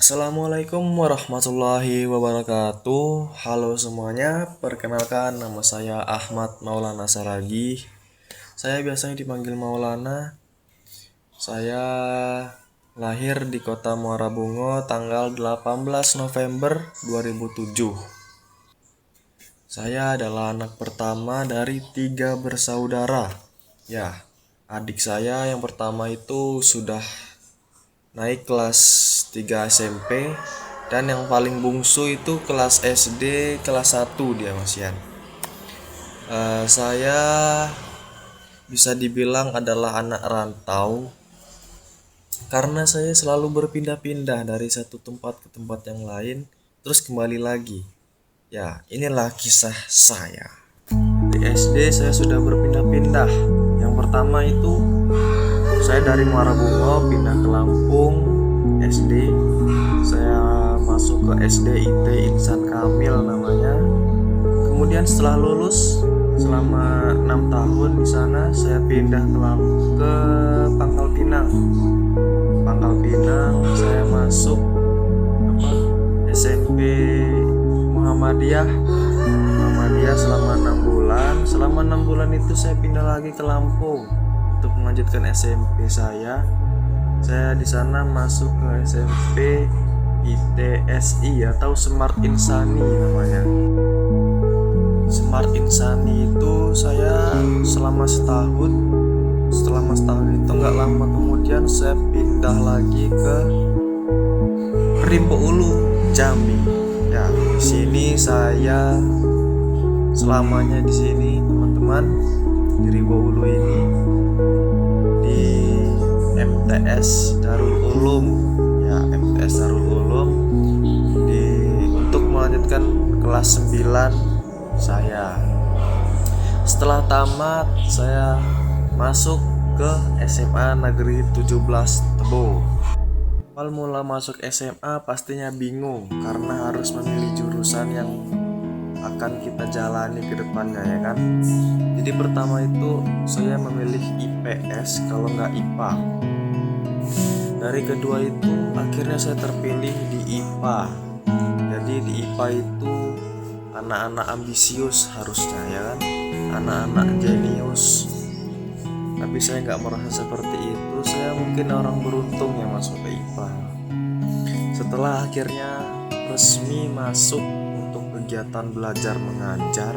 Assalamualaikum warahmatullahi wabarakatuh. Halo semuanya, perkenalkan nama saya Ahmad Maulana Saragi. Saya biasanya dipanggil Maulana. Saya lahir di kota Muara Bungo tanggal 18 November 2007. Saya adalah anak pertama dari 3 bersaudara. Ya, adik saya yang pertama itu sudah naik kelas 3 SMP dan yang paling bungsu itu kelas SD kelas 1 dia masian. Saya bisa dibilang adalah anak rantau karena saya selalu berpindah-pindah dari satu tempat ke tempat yang lain terus kembali lagi. Ya, inilah kisah saya. Di SD saya sudah berpindah-pindah. Yang pertama itu saya dari Muara Bungo pindah ke Lampung SD. Saya masuk ke SD IT Insan Kamil namanya. Kemudian setelah lulus selama 6 tahun di sana saya pindah ke Pangkal Pinang. Pangkal Pinang saya masuk SMP Muhammadiyah selama 6 bulan. Selama 6 bulan itu saya pindah lagi ke Lampung untuk melanjutkan SMP saya. Saya di sana masuk ke SMP ITSI atau Smart Insani namanya. Smart Insani itu saya selama setahun. Selama setahun itu nggak lama kemudian saya pindah lagi ke Rimbo Ulu, Jambi. Ya, di sini saya selamanya di sini teman-teman, di Rimbo Ulu ini di MTS Darul Ulum. Ya, MTS Darul Ulum untuk melanjutkan kelas 9 saya. Setelah tamat saya masuk ke SMA Negeri 17 Tebo. Awal mula masuk SMA pastinya bingung karena harus memilih jurusan yang akan kita jalani ke depannya, ya kan. Jadi pertama itu saya memilih IPS kalau nggak IPA. Dari kedua itu akhirnya saya terpilih di IPA. Jadi di IPA itu anak-anak ambisius harusnya, ya kan, anak-anak jenius. Tapi saya nggak merasa seperti itu. Saya mungkin orang beruntung yang masuk ke IPA. Setelah akhirnya resmi masuk untuk kegiatan belajar mengajar,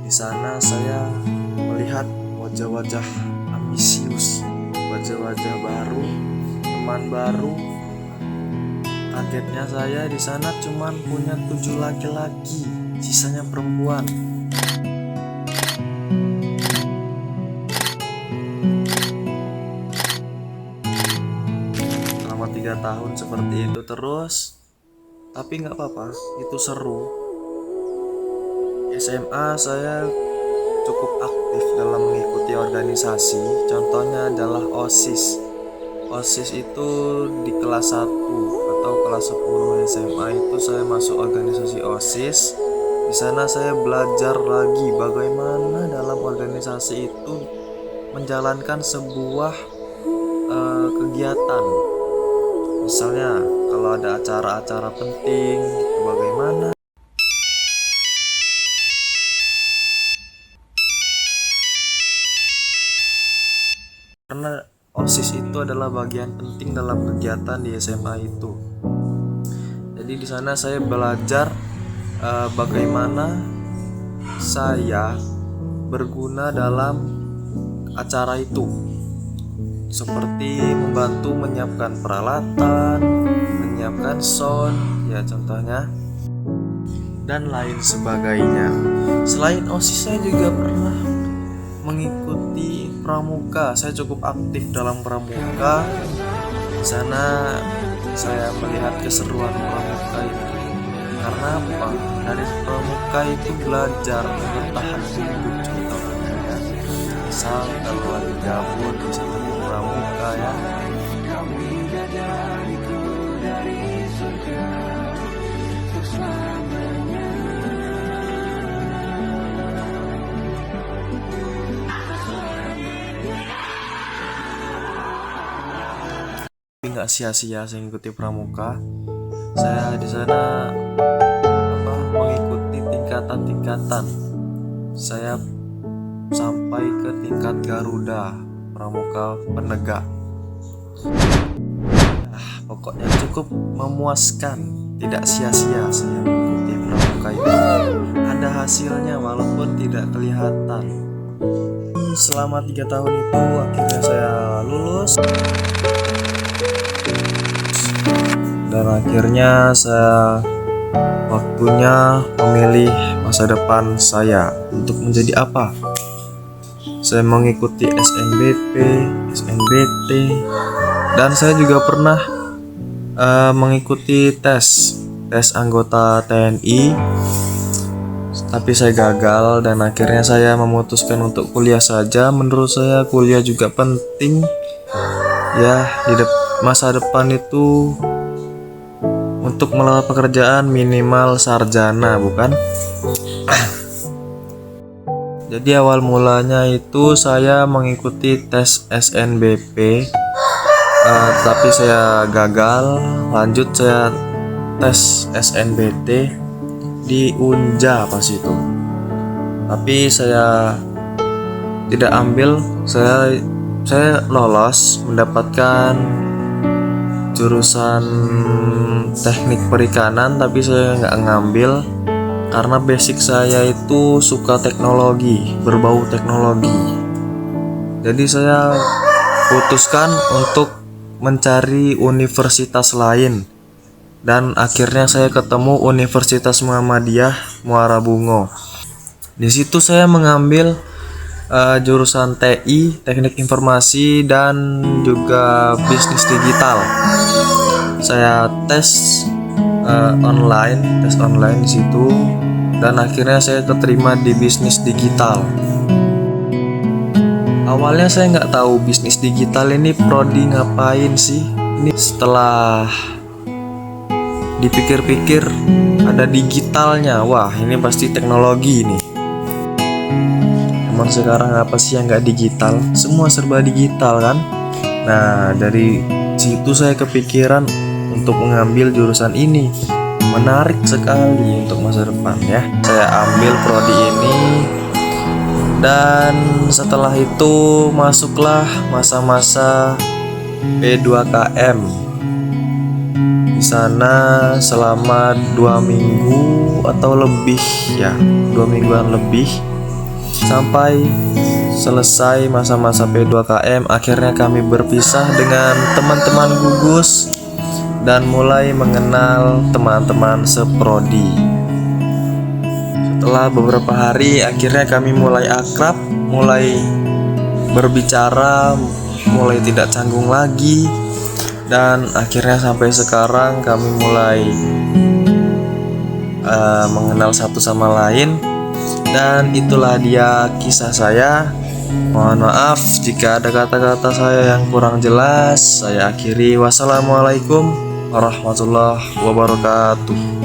di sana saya melihat wajah-wajah ambisius, wajah-wajah baru, teman baru. Kagetnya saya di sana cuman punya 7 laki-laki, sisanya perempuan. Selama 3 tahun seperti itu terus, tapi nggak apa-apa, itu seru. SMA saya cukup aktif dalam mengikuti organisasi. Contohnya adalah OSIS. OSIS itu di kelas 1 atau kelas 10 SMA itu saya masuk organisasi OSIS. Di sana saya belajar lagi bagaimana dalam organisasi itu menjalankan sebuah kegiatan. Misalnya kalau ada acara-acara penting, bagaimana. Karena OSIS itu adalah bagian penting dalam kegiatan di SMA itu. Jadi di sana saya belajar bagaimana saya berguna dalam acara itu, seperti membantu menyiapkan peralatan, menyiapkan sound, ya contohnya, dan lain sebagainya. Selain OSIS saya juga pernah mengikuti pramuka. Saya cukup aktif dalam pramuka. Di sana saya melihat keseruan pramuka itu. Karena apa? Dari pramuka itu belajar bertahan hidup contohnya, ya. Misal kalau lagi gabut bisa main pramuka, ya. nggak sia-sia saya mengikuti pramuka. Saya di sana mengikuti tingkatan-tingkatan. Saya sampai ke tingkat Garuda, pramuka penegak. Pokoknya cukup memuaskan, tidak sia-sia saya mengikuti pramuka itu. Ada hasilnya walaupun tidak kelihatan. Selama 3 tahun itu akhirnya saya lulus, dan akhirnya saya waktunya memilih masa depan saya untuk menjadi apa. Saya mengikuti SNBP, SNBT, dan saya juga pernah mengikuti tes anggota TNI, tapi saya gagal dan akhirnya saya memutuskan untuk kuliah saja. Menurut saya kuliah juga penting ya, di masa depan itu untuk melamar pekerjaan minimal sarjana, bukan? Jadi awal mulanya itu saya mengikuti tes SNBP, tapi saya gagal. Lanjut saya tes SNBT di Unja pas itu, tapi saya tidak ambil. Saya lolos mendapatkan jurusan teknik perikanan, tapi saya nggak ngambil karena basic saya itu suka teknologi, berbau teknologi. Jadi saya putuskan untuk mencari universitas lain, dan akhirnya saya ketemu Universitas Muhammadiyah Muara Bungo. Di situ saya mengambil jurusan TI, Teknik Informasi, dan juga bisnis digital. Saya tes online di situ, dan akhirnya saya keterima di bisnis digital. Awalnya saya nggak tahu bisnis digital ini prodi ngapain sih. Ini setelah dipikir-pikir ada digitalnya, wah ini pasti teknologi nih. Emang sekarang apa sih yang nggak digital? Semua serba digital kan. Nah dari situ saya kepikiran untuk mengambil jurusan ini. Menarik sekali untuk masa depan ya. Saya ambil prodi ini, dan setelah itu masuklah masa-masa P2KM. Di sana selama 2 minggu atau lebih ya, 2 mingguan lebih, sampai selesai masa-masa P2KM. Akhirnya kami berpisah dengan teman-teman gugus dan mulai mengenal teman-teman seprodi. Setelah beberapa hari akhirnya kami mulai akrab, mulai berbicara, mulai tidak canggung lagi, dan akhirnya sampai sekarang kami mulai mengenal satu sama lain. Dan itulah dia kisah saya. Mohon maaf jika ada kata-kata saya yang kurang jelas. Saya akhiri. Wassalamualaikum warahmatullahi wabarakatuh.